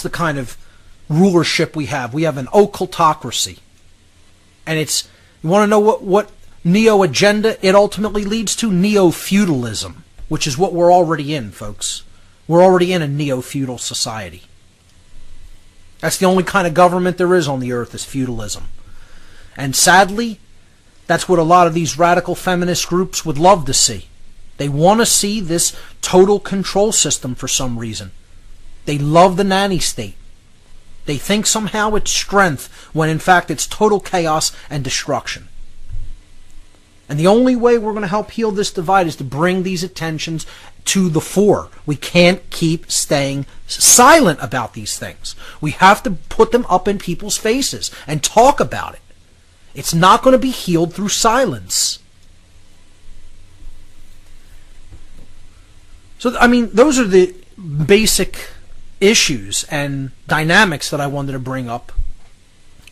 the kind of rulership we have. We have an occultocracy. And it's, you want to know what neo-agenda it ultimately leads to? Neo-feudalism, which is what we're already in, folks. We're already in a neo-feudal society. That's the only kind of government there is on the earth, is feudalism. And sadly, that's what a lot of these radical feminist groups would love to see. They want to see this total control system for some reason. They love the nanny state. They think somehow it's strength, when in fact it's total chaos and destruction. And the only way we're going to help heal this divide is to bring these attentions to the fore. We can't keep staying silent about these things. We have to put them up in people's faces and talk about it. It's not going to be healed through silence. So, I mean, those are the basic issues and dynamics that I wanted to bring up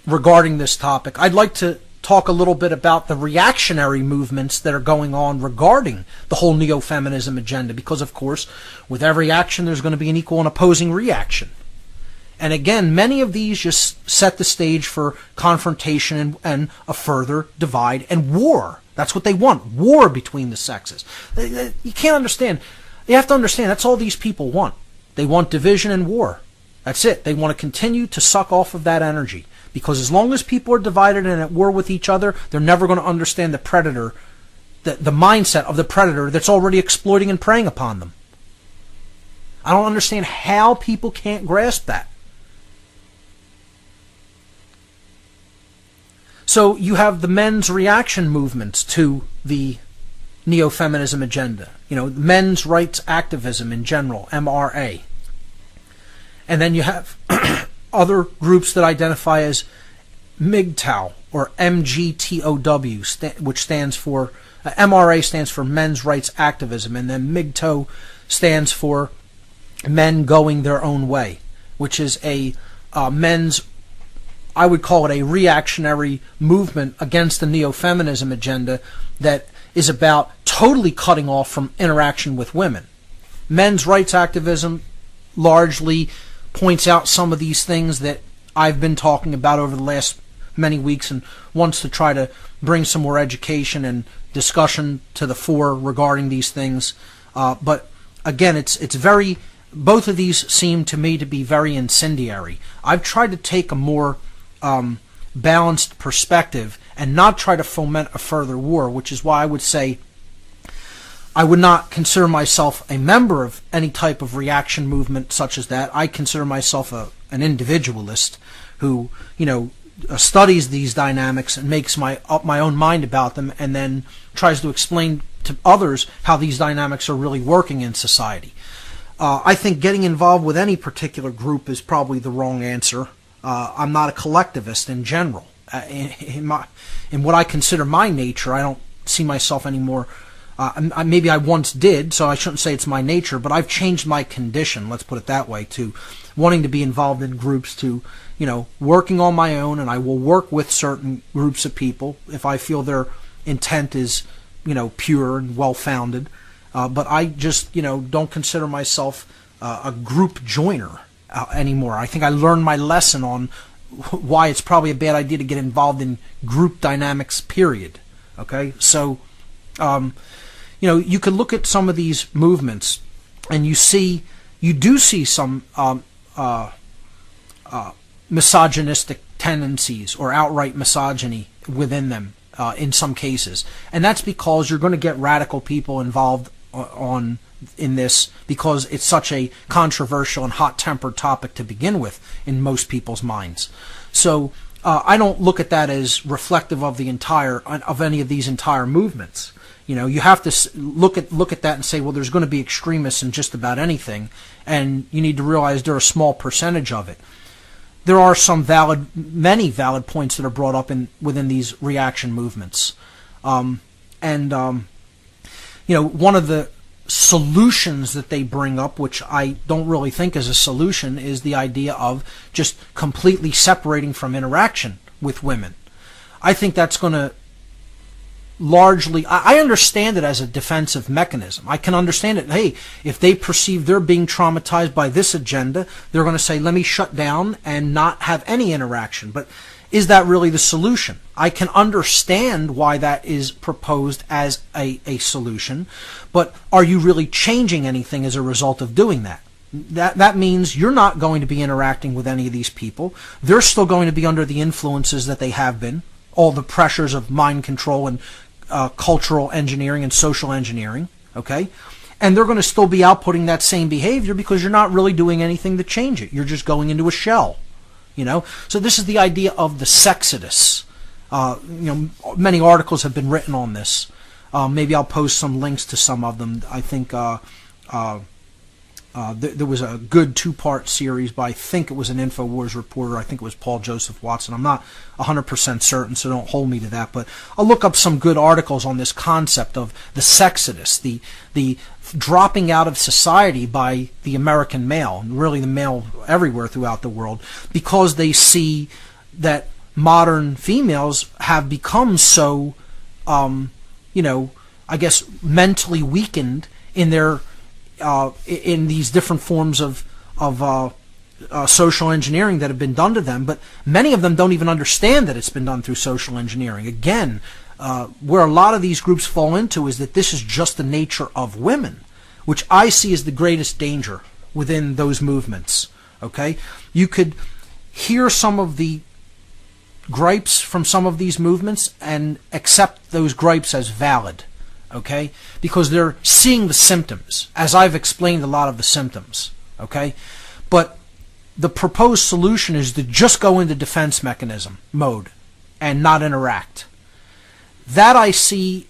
regarding this topic. I'd like to talk a little bit about the reactionary movements that are going on regarding the whole neo-feminism agenda, because of course with every action there's going to be an equal and opposing reaction. And again, many of these just set the stage for confrontation and a further divide and war. That's what they want, war between the sexes. You can't understand. You have to understand, that's all these people want. They want division and war. That's it. They want to continue to suck off of that energy. Because as long as people are divided and at war with each other, they're never going to understand the predator, the mindset of the predator that's already exploiting and preying upon them. I don't understand how people can't grasp that. So you have the men's reaction movements to the neo-feminism agenda. You know, men's rights activism in general, MRA. And then you have other groups that identify as MGTOW or MGTOW, which stands for, MRA stands for men's rights activism, and then MGTOW stands for men going their own way, which is a men's, I would call it a reactionary movement against the neo-feminism agenda that is about totally cutting off from interaction with women. Men's rights activism largely points out some of these things that I've been talking about over the last many weeks and wants to try to bring some more education and discussion to the fore regarding these things. But again, it's very, both of these seem to me to be very incendiary. I've tried to take a more balanced perspective and not try to foment a further war, which is why I would say I would not consider myself a member of any type of reaction movement such as that. I consider myself an individualist who, you know, studies these dynamics and makes up my own mind about them, and then tries to explain to others how these dynamics are really working in society. I think getting involved with any particular group is probably the wrong answer. I'm not a collectivist in general. In what I consider my nature, I don't see myself anymore. Maybe I once did, so I shouldn't say it's my nature, but I've changed my condition, let's put it that way, to wanting to be involved in groups, to, you know, working on my own, and I will work with certain groups of people if I feel their intent is, you know, pure and well-founded. But I just, you know, don't consider myself a group joiner anymore. I think I learned my lesson on why it's probably a bad idea to get involved in group dynamics, period. Okay? So, you know, you could look at some of these movements and you do see some misogynistic tendencies or outright misogyny within them in some cases. And that's because you're going to get radical people involved in this because it's such a controversial and hot-tempered topic to begin with in most people's minds. So I don't look at that as reflective of any of these entire movements. You know, you have to look at that and say, well, there's going to be extremists in just about anything, and you need to realize they're a small percentage of it. There are many valid points that are brought up within these reaction movements, you know, one of the solutions that they bring up, which I don't really think is a solution, is the idea of just completely separating from interaction with women. I think that's going to largely, I understand it as a defensive mechanism. I can understand it. Hey, if they perceive they're being traumatized by this agenda, they're going to say, let me shut down and not have any interaction. But is that really the solution? I can understand why that is proposed as a solution, but are you really changing anything as a result of doing that? That means you're not going to be interacting with any of these people. They're still going to be under the influences that they have been, all the pressures of mind control and cultural engineering and social engineering, okay? And they're going to still be outputting that same behavior because you're not really doing anything to change it. You're just going into a shell, you know? So this is the idea of the Sexodus. Many articles have been written on this. Maybe I'll post some links to some of them. I think there was a good two-part series by, I think it was an InfoWars reporter. I think it was Paul Joseph Watson. I'm not 100% certain, so don't hold me to that. But I'll look up some good articles on this concept of the Sexodus, the dropping out of society by the American male, and really the male everywhere throughout the world, because they see that modern females have become so, I guess, mentally weakened in their in these different forms of social engineering that have been done to them, but many of them don't even understand that it's been done through social engineering. Again, where a lot of these groups fall into is that this is just the nature of women, which I see as the greatest danger within those movements. Okay, you could hear some of the gripes from some of these movements and accept those gripes as valid. Okay, because they're seeing the symptoms, as I've explained a lot of the symptoms. Okay, but the proposed solution is to just go into defense mechanism mode and not interact. That I see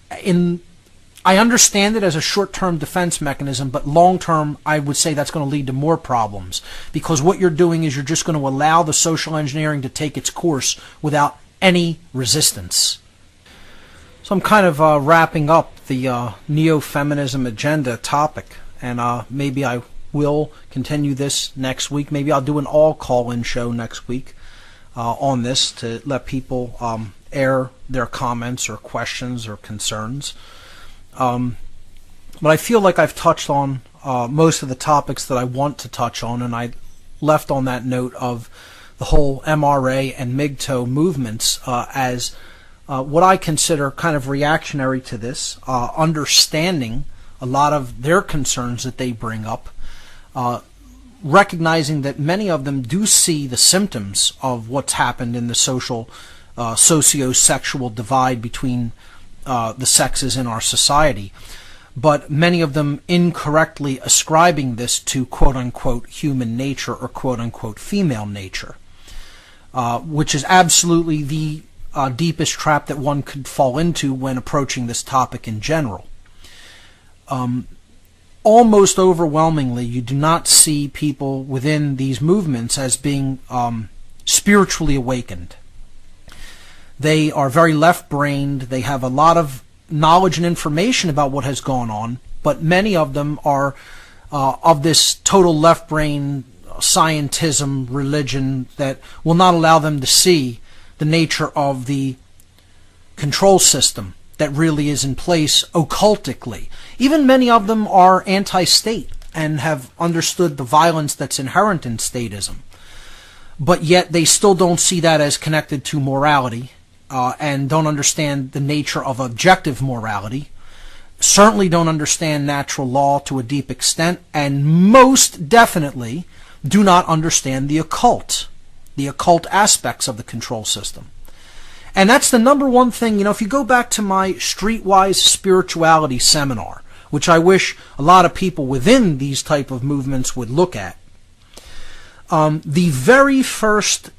I understand it as a short-term defense mechanism, but long-term I would say that's going to lead to more problems, because what you're doing is you're just going to allow the social engineering to take its course without any resistance. So I'm kind of wrapping up the neo-feminism agenda topic, and maybe I will continue this next week. Maybe I'll do an all-call-in show next week on this to let people air their comments or questions or concerns. But I feel like I've touched on most of the topics that I want to touch on, and I left on that note of the whole MRA and MGTOW movements as what I consider kind of reactionary to this, understanding a lot of their concerns that they bring up, recognizing that many of them do see the symptoms of what's happened in the social, socio-sexual divide between the sexes in our society, but many of them incorrectly ascribing this to quote-unquote human nature or quote-unquote female nature, which is absolutely the deepest trap that one could fall into when approaching this topic in general. Almost overwhelmingly, you do not see people within these movements as being spiritually awakened. They are very left-brained. They have a lot of knowledge and information about what has gone on, but many of them are of this total left-brain scientism religion that will not allow them to see the nature of the control system that really is in place occultically. Even many of them are anti-state and have understood the violence that's inherent in statism, but yet they still don't see that as connected to morality, and don't understand the nature of objective morality, certainly don't understand natural law to a deep extent, and most definitely do not understand the occult aspects of the control system. And that's the number one thing. If you go back to my Streetwise Spirituality seminar, which I wish a lot of people within these type of movements would look at, the very first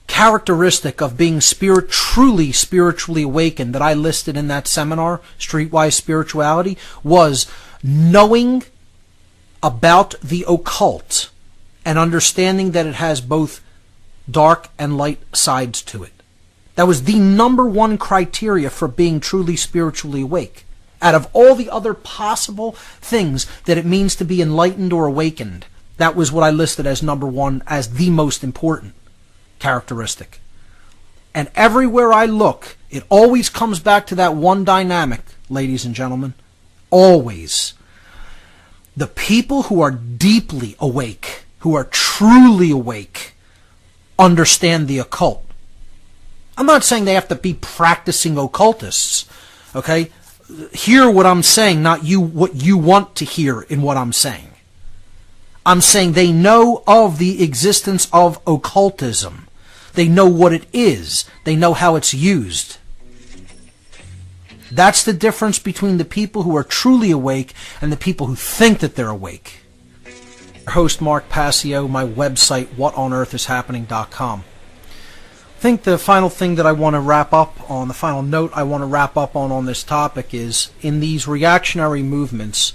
characteristic of being truly spiritually awakened that I listed in that seminar, Streetwise Spirituality, was knowing about the occult and understanding that it has both dark and light sides to it. That was the number one criteria for being truly spiritually awake. Out of all the other possible things that it means to be enlightened or awakened, that was what I listed as number one, as the most important characteristic. And everywhere I look, it always comes back to that one dynamic, ladies and gentlemen. Always. The people who are deeply awake, who are truly awake, understand the occult. I'm not saying they have to be practicing occultists, okay? Hear what I'm saying, not you what you want to hear in what I'm saying. I'm saying they know of the existence of occultism. They know what it is. They know how it's used. That's the difference between the people who are truly awake and the people who think that they're awake. Host Mark Passio, my website, whatonearthishappening.com. I think the final thing that I want to wrap up on, the final note I want to wrap up on this topic is, in these reactionary movements,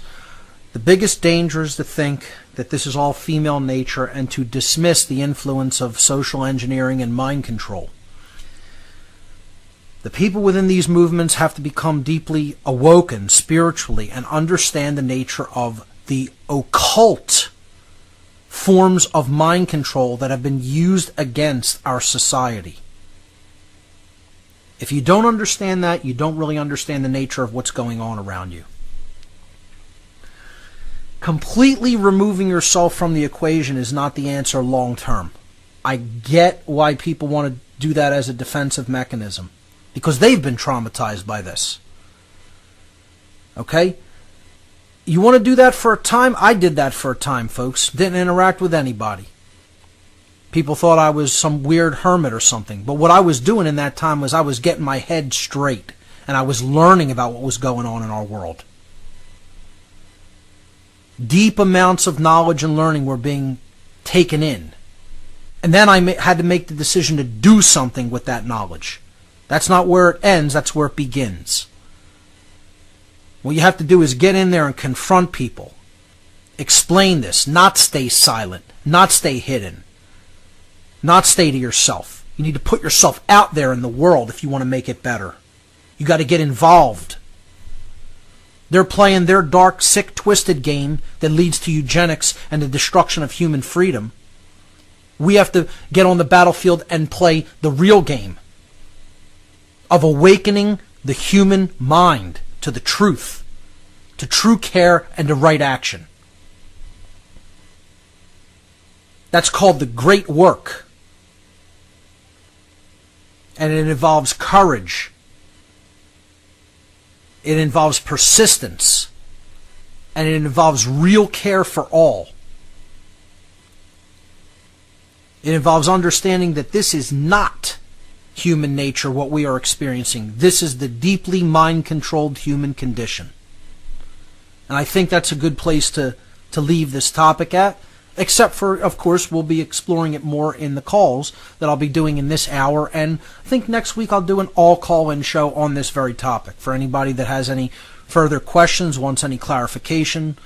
the biggest danger is to think that this is all female nature and to dismiss the influence of social engineering and mind control. The people within these movements have to become deeply awoken spiritually and understand the nature of the occult forms of mind control that have been used against our society. If you don't understand that, you don't really understand the nature of what's going on around you. Completely removing yourself from the equation is not the answer long term. I get why people want to do that as a defensive mechanism, because they've been traumatized by this. Okay? You want to do that for a time? I did that for a time, folks. Didn't interact with anybody. People thought I was some weird hermit or something. But what I was doing in that time was I was getting my head straight, and I was learning about what was going on in our world. Deep amounts of knowledge and learning were being taken in. And then I had to make the decision to do something with that knowledge. That's not where it ends, that's where it begins. What you have to do is get in there and confront people. Explain this, not stay silent, not stay hidden, not stay to yourself. You need to put yourself out there in the world if you want to make it better. You got to get involved. They're playing their dark, sick, twisted game that leads to eugenics and the destruction of human freedom. We have to get on the battlefield and play the real game of awakening the human mind to the truth, to true care and to right action. That's called the great work. And it involves courage. It involves persistence. And it involves real care for all. It involves understanding that this is not human nature, what we are experiencing. This is the deeply mind-controlled human condition. And I think that's a good place to leave this topic at, except for, of course, we'll be exploring it more in the calls that I'll be doing in this hour, and I think next week I'll do an all-call-in show on this very topic. For anybody that has any further questions, wants any clarification,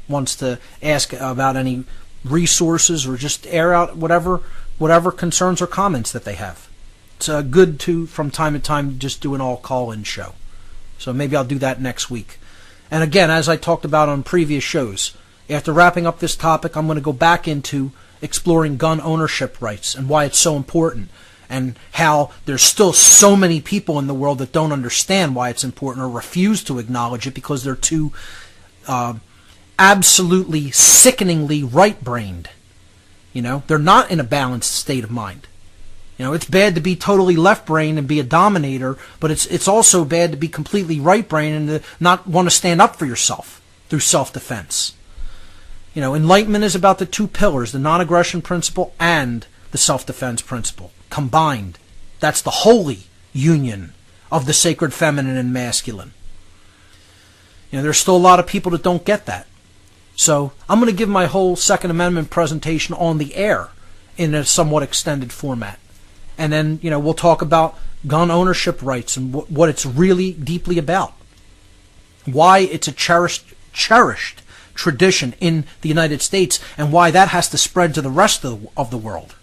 wants to ask about any resources or just air out whatever concerns or comments that they have. It's good to, from time to time, just do an all-call-in show. So maybe I'll do that next week. And again, as I talked about on previous shows, after wrapping up this topic, I'm going to go back into exploring gun ownership rights and why it's so important, and how there's still so many people in the world that don't understand why it's important or refuse to acknowledge it because they're too absolutely sickeningly right-brained. They're not in a balanced state of mind. It's bad to be totally left-brained and be a dominator, but it's also bad to be completely right-brained and to not want to stand up for yourself through self-defense. Enlightenment is about the two pillars, the non-aggression principle and the self-defense principle, combined. That's the holy union of the sacred feminine and masculine. There's still a lot of people that don't get that. So I'm going to give my whole Second Amendment presentation on the air in a somewhat extended format. And then, we'll talk about gun ownership rights and what it's really deeply about. Why it's a cherished tradition in the United States and why that has to spread to the rest of the world.